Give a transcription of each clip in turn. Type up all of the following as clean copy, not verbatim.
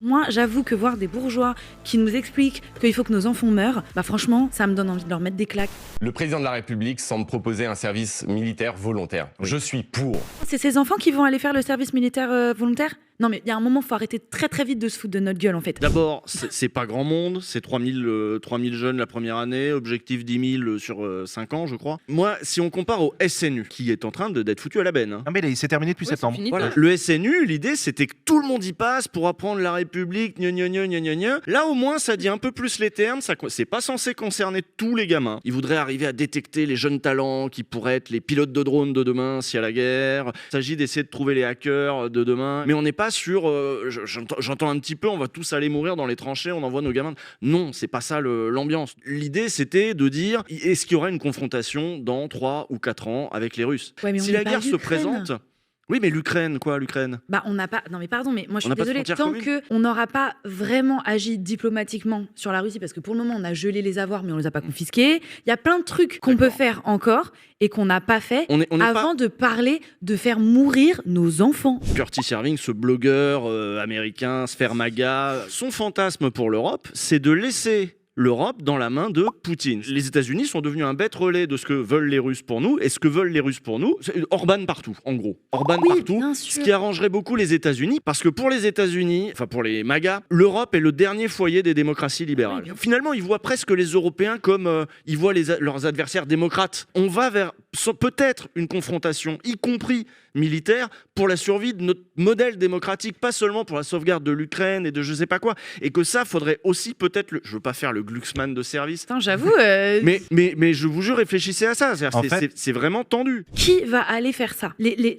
Moi, j'avoue que voir des bourgeois qui nous expliquent qu'il faut que nos enfants meurent, bah franchement, ça me donne envie de leur mettre des claques. Le président de la République semble proposer un service militaire volontaire. Oui. Je suis pour. C'est ces enfants qui vont aller faire le service militaire volontaire? Non mais il y a un moment, faut arrêter très vite de se foutre de notre gueule en fait. D'abord, c'est pas grand monde, c'est 3000 jeunes la première année, objectif 10 000 sur 5 ans, je crois. Moi, si on compare au SNU, qui est en train d'être foutu à la benne. Non mais il s'est terminé depuis septembre. Voilà. Le SNU, l'idée, c'était que tout le monde y passe pour apprendre la République, gna gna gna gna gna gna. Là, au moins, ça dit un peu plus les termes, c'est pas censé concerner tous les gamins. Ils voudraient arriver à détecter les jeunes talents qui pourraient être les pilotes de drones de demain s'il y a la guerre. Il s'agit d'essayer de trouver les hackers de demain. Mais on n'est pas sur... j'entends un petit peu, on va tous aller mourir dans les tranchées, on envoie nos gamins. Non, c'est pas ça l'ambiance. L'idée, c'était de dire, est-ce qu'il y aura une confrontation dans 3 ou 4 ans avec les Russes? Ouais, mais si on la n'est pas guerre se l'Ukraine. présente... Oui, mais l'Ukraine, quoi, l'Ukraine? Bah on n'a pas... Non mais pardon, mais moi je On suis n'a pas de désolée, frontière tant commune. qu'on n'aura pas vraiment agi diplomatiquement sur la Russie, parce que pour le moment on a gelé les avoirs mais on les a pas confisqués, il y a plein de trucs qu'on peut faire encore et qu'on n'a pas fait On est avant de parler de faire mourir nos enfants. Curtis Irving, ce blogueur américain, Sphère Maga, son fantasme pour l'Europe, c'est de laisser l'Europe dans la main de Poutine. Les États-Unis sont devenus un bête relais de ce que veulent les Russes pour nous, et ce que veulent les Russes pour nous, c'est Orban partout, en gros. Orban Oui, partout, bien ce sûr. qui arrangerait beaucoup les États-Unis, parce que pour les États-Unis, enfin pour les MAGA, l'Europe est le dernier foyer des démocraties libérales. Oui, bien Finalement, ils voient presque les Européens comme ils voient leurs adversaires démocrates. On va vers peut-être une confrontation, y compris militaire, pour la survie de notre modèle démocratique, pas seulement pour la sauvegarde de l'Ukraine et de je sais pas quoi, et que ça, faudrait aussi peut-être, je veux pas faire le Glucksmann de service, Putain, j'avoue, mais je vous jure, réfléchissez à ça, En fait- c'est vraiment tendu. qui va aller faire ça?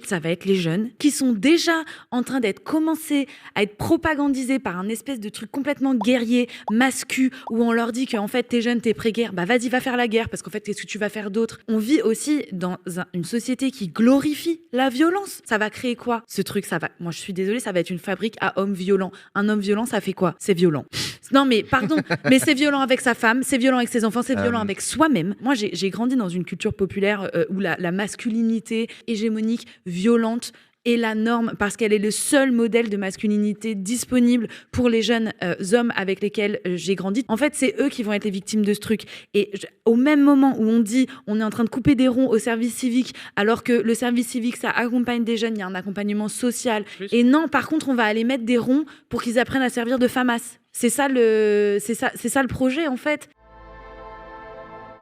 Ça va être les jeunes qui sont déjà en train d'être commencés à être propagandisés par un espèce de truc complètement guerrier, mascu, où on leur dit qu'en fait t'es jeune, t'es pré-guerre, bah vas-y va faire la guerre parce qu'en fait qu'est-ce que tu vas faire d'autre? On vit aussi dans une société qui glorifie la violence. Ça va créer quoi? Ce truc, moi je suis désolée, ça va être une fabrique à hommes violents. Un homme violent, ça fait quoi? C'est violent. Non mais pardon, mais c'est violent avec sa femme, c'est violent avec ses enfants, c'est violent avec soi-même. Moi j'ai grandi dans une culture populaire où la masculinité hégémonique, violente est la norme parce qu'elle est le seul modèle de masculinité disponible pour les jeunes hommes avec lesquels j'ai grandi. En fait, c'est eux qui vont être les victimes de ce truc. Et au même moment où on dit on est en train de couper des ronds au service civique, alors que le service civique, ça accompagne des jeunes, il y a un accompagnement social. Et non, par contre, on va aller mettre des ronds pour qu'ils apprennent à servir de FAMAS. C'est ça le projet, en fait.